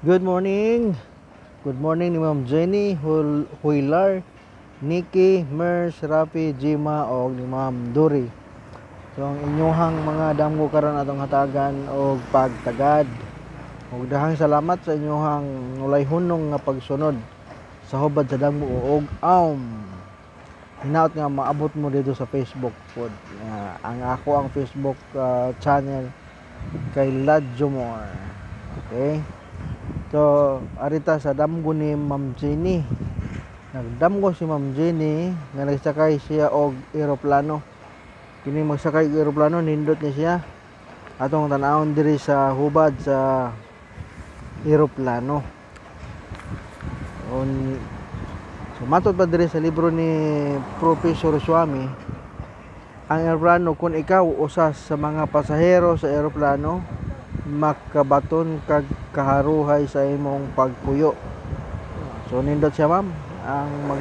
Good morning. Good morning ni Ma'am Jenny Huilar, Nikki, Mers, Rapi, Jima o ni Ma'am Duri. So ang inyuhang mga damgo karon atong hatagan og pagtagad. Ug dahang salamat sa inyuhang ulay hunong nga pagsunod sa hubad sa damgo og hinaut nga maabot mo dito sa Facebook pod. Ang ako ang Facebook channel kay Ladjomore. Okay? So, arita sa damgo ni Ma'am Jenny. Nagdamgo si Ma'am Jenny nga nagsakay siya og eroplano. Kini magsakay og eroplano nindot ni siya. Atong tan-awon diri sa hubad sa eroplano. So matod pa diri sa libro ni Professor Swami, ang eroplano kung ikaw usas sa mga pasahero sa eroplano, makabaton kag kaharuhay sa imong pagpuyo. So nindot siya ma'am, ang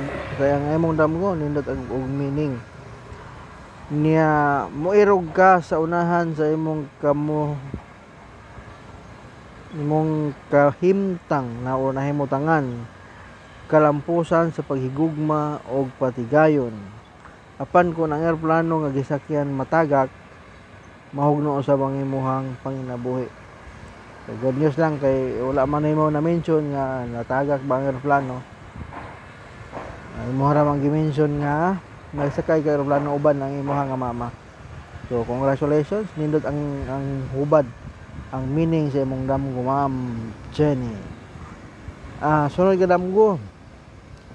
imong damgo nindot og meaning niya moirog ka sa unahan sa imong kahimtang na nahimutangan kalampusan sa paghigugma og patigayon. Apan kung ang eroplano nga gisakyan matagak, mahugno sa bang imuhang panginabuhi. So, good news lang kay wala man nimo na mention nga natagak ba ang eroplano. Imo ra man gi-mention nga nagsakay ka eroplano uban ang imuhang mama. So congratulations, nindot ang hubad ang meaning sa imong damgo Ma'am Jenny. Sunod ka damgo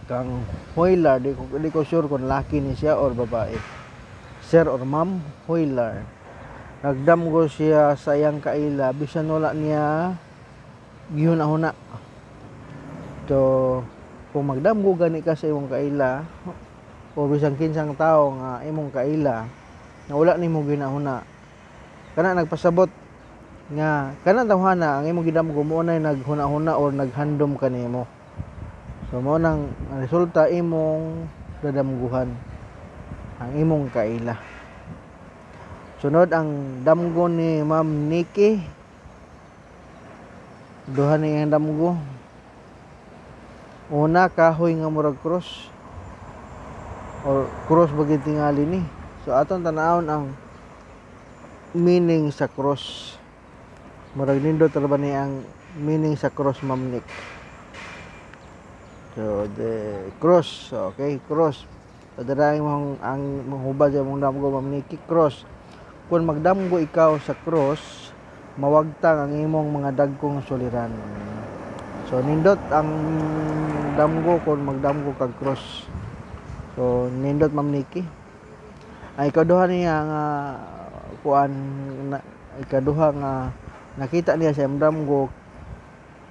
kang Hoylar, di ko sure kung laki ni siya or babae. Sir or Ma'am Hoylar. Nagdamgo siya sa iyang kaila bisan wala niya gihuna-huna. So kung magdamgo gani ka sa imong kaila o bisan kinsang tao nga imong kaila na wala nimo ginahuna, kana nagpasabot nga kana tawhana ang imong gidamgo mo nay naghuna-huna or naghandom kanimo. So mo nang resulta imong dadamguhan ang imong kaila. Sunod ang damgo ni Ma'am Nikki. Duha ni ang damgo. Una, kahoy nga murag cross or cross bagay tingali ni. So atong tanawon ang meaning sa cross. Murag nindot ra ba ni ang meaning sa cross, Ma'am Nick? So the cross, okay, cross. Tadaraing mo ang mahubad sa mong damgo Ma'am Nikki, cross. Kung magdamgo ikaw sa cross, mawagtang ang imong mga dagkong suliran. So nindot ang damgo kung magdamgo kag cross. So nindot Ma'am Nikki. Ay ikaduha niya nga ikaduha nga nakita niya sa damgo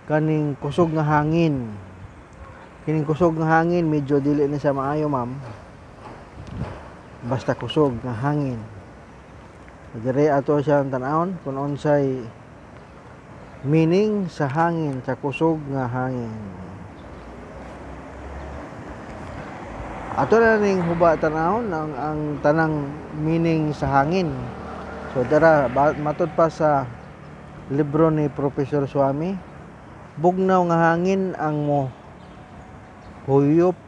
kaning kusog nga hangin. Kining kusog nga hangin medyo dili ni siya maayo ma'am. Basta kusog nga hangin. Dire ato siya tan-awon kung unsay meaning sa hangin, sa kusog nga hangin. Ato na ning huba tan-awon ang tanang meaning sa hangin. So tara matud pa sa libro ni Professor Swami, bugnaw nga hangin ang mo huyop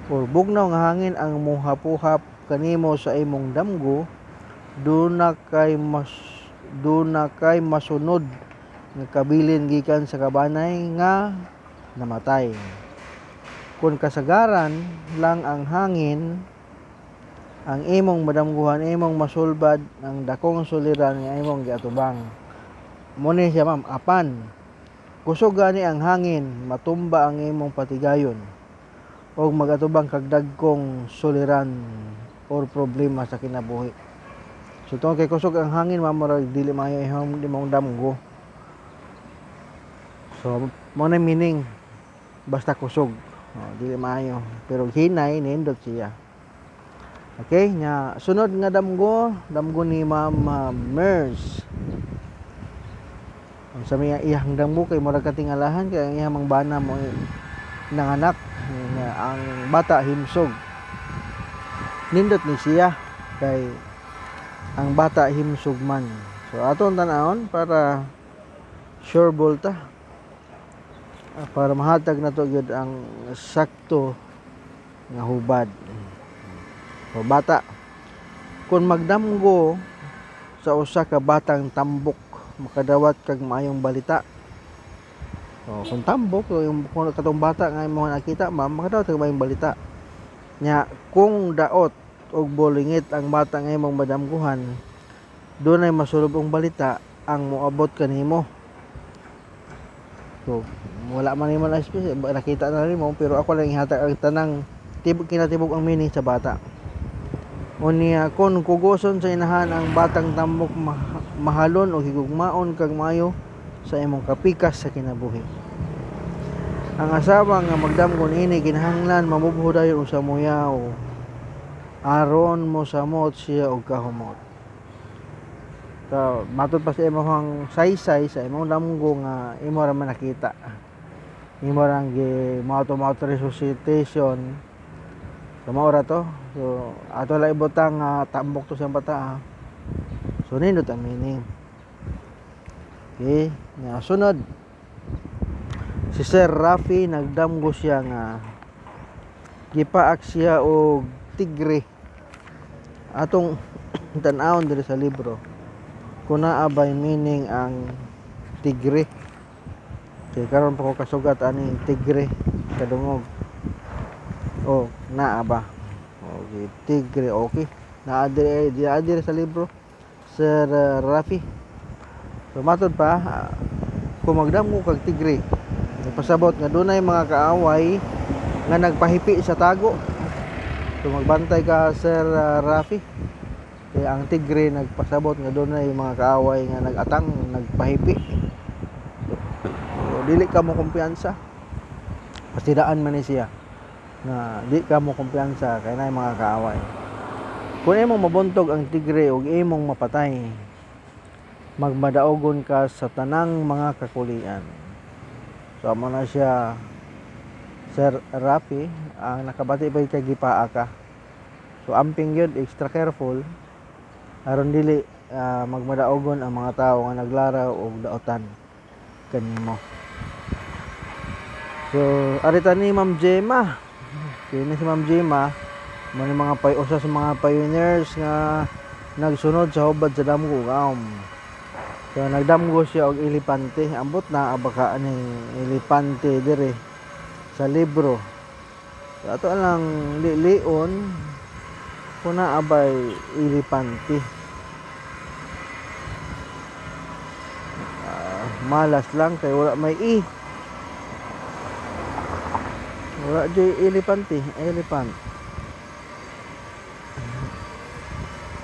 or bugnaw nga hangin ang muhapuhap kanimo sa imong damgo, duna kay masunod nga kabilin gikan sa kabanay nga namatay. Kung kasagaran lang ang hangin ang imong madamguhan, imong masulbad ang dakong suliran nga imong giatubang. Muni siya ma'am, apan kusog gani ang hangin, matumba ang imong patigayon o magatubang kag dagkong suliran or problema sa kinabuhi. So tungod kay kusog ang hangin, mamurag dili maayo imong damgo. So mo na meaning basta kusog, dili maayo, pero hinay nindot siya. Okay, nya sunod nga damgo ni Ma'am Mers. Sa mga iyang damgo kay murag katingalahan kay ang iyang mangbana mo nanganak ang bata himsog. Nindot ni siya kay ang bata himsog man. So aton tan-awon para sure ball ta. Para mahatag na to gyud ang sakto nga hubad. So bata, kung magdamgo sa usa ka batang tambok, makadawat kag maayong balita. So kung tambok yung kung katong bata nga imong nakita, makadawat kag maayong balita. Nya kung daot og bolingit ang bata nga imong madamguhan, dunay masulubong balita ang moabot kanimo. So wala man nimo na nakita na nimo, pero ako lang ihatag ang tanang kinatibok ang meaning sa bata. Unya kung kuguson sa inahan ang batang tambok, mahalon o higugmaon kag maayo sa imong kapikas sa kinabuhi. Ang asawa nga magdamgo niini kinahanglan mamubho dayon sa muyaw, aron mo samot siya og kahumot. So matod pa sa imong saysay sa imong damgo nga imo ra man nakita, imo ra gi mauto resuscitation. So maura to. So ato lang ibutang tambok to siyang bata. So nindot ang meaning. Okay, nga sunod. Si Sir Rafi nagdamgo siya nga gipaak siya og tigre. Atong tan-awon diri sa libro. Kung naa bay meaning ang tigre. Okay, karon pa ko kasugat ani tigre kadungog. Oh, naa ba? Okay, tigre, okay. Naa diri sa libro Sir Rafi. So matod pa, kung magdamgo kag tigre, nagpasabot nga dunay mga kaaway nga nagpahipi sa tago. So magbantay ka Sir Rafi. Kaya ang tigre nagpasabot nga dunay mga kaaway nga nagatang, nagpahipi. So dili ka mo kumpiyansa. Pasidaan man ni siya na di ka mo kumpiyansa kay nay mga kaaway. Kung imong mabuntog ang tigre ug imong mapatay, magmadaogon ka sa tanang mga kakulian. So amo na siya Sir Rafi, ang nakabati pa kay gipaa ka. So amping yun, extra careful aron dili magmadaogon ang mga tao nga naglaraw og daotan kanimo. So arita ni Ma'am Gemma. Kini si Ma'am Gemma, man mga usa sa mga pioneers nga nagsunod sa hubad sa damgo. So nagdamgo siya og elepante. Ambot na baka aning elepante dire sa libro. So ato lang lion kuna abay elepante. Malas lang kay wala may wala di elepante, elephant.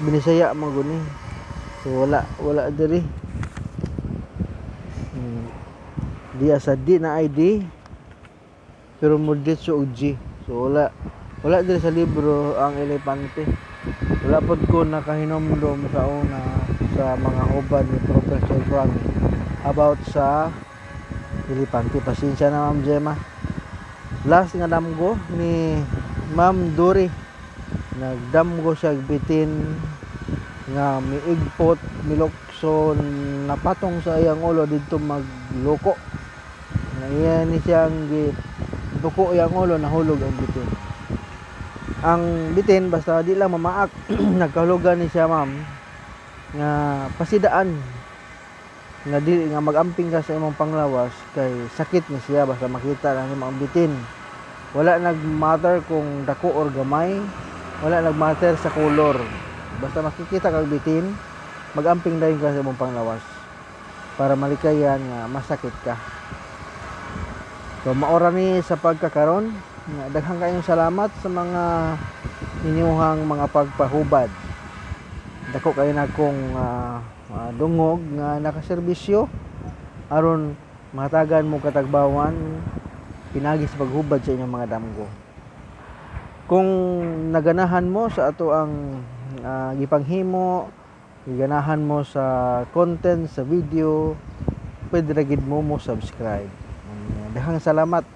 Binisaya mo guni. So wala diri. Di asa di na ID. Pero moditso og G. So wala diri sa libro ang elepante. Wala pod ko nakahinomdom sa una sa mga hubad ni Professor Rami about sa elepante. Pasensya na Ma'am Gemma. Last nga damgo ni Ma'am Dory, nagdamgo siya bitin nga miigpot, milokson, napatong sa iyang ulo dito magloko. Nga iyan ni siyang duko iyang ulo, nahulog ang bitin. Ang bitin basta di lang mamaak nagkahulugan ni siya ma'am nga pasidaan nga dili nga magamping ka sa imong panglawas kay sakit ni siya basta makita lang imong bitin. Wala nagmatter kung dako or gamay, wala nagmatter sa color. Basta makikita kag bitin, magamping dayon ka sa imong panglawas para malikayan nga masakit ka. So maora ni sa pagkakaron, daghang kayong salamat sa mga inyuhang mga pagpahubad. Dako kayo na kong dungog nga nakaserbisyo aron matagan mo katagbawan pinagi sa paghubad sa inyong mga damgo. Kung naganahan mo sa ato ang gipanghimo, ganahan mo sa content sa video, pwede ra gid mo subscribe. Daghang salamat.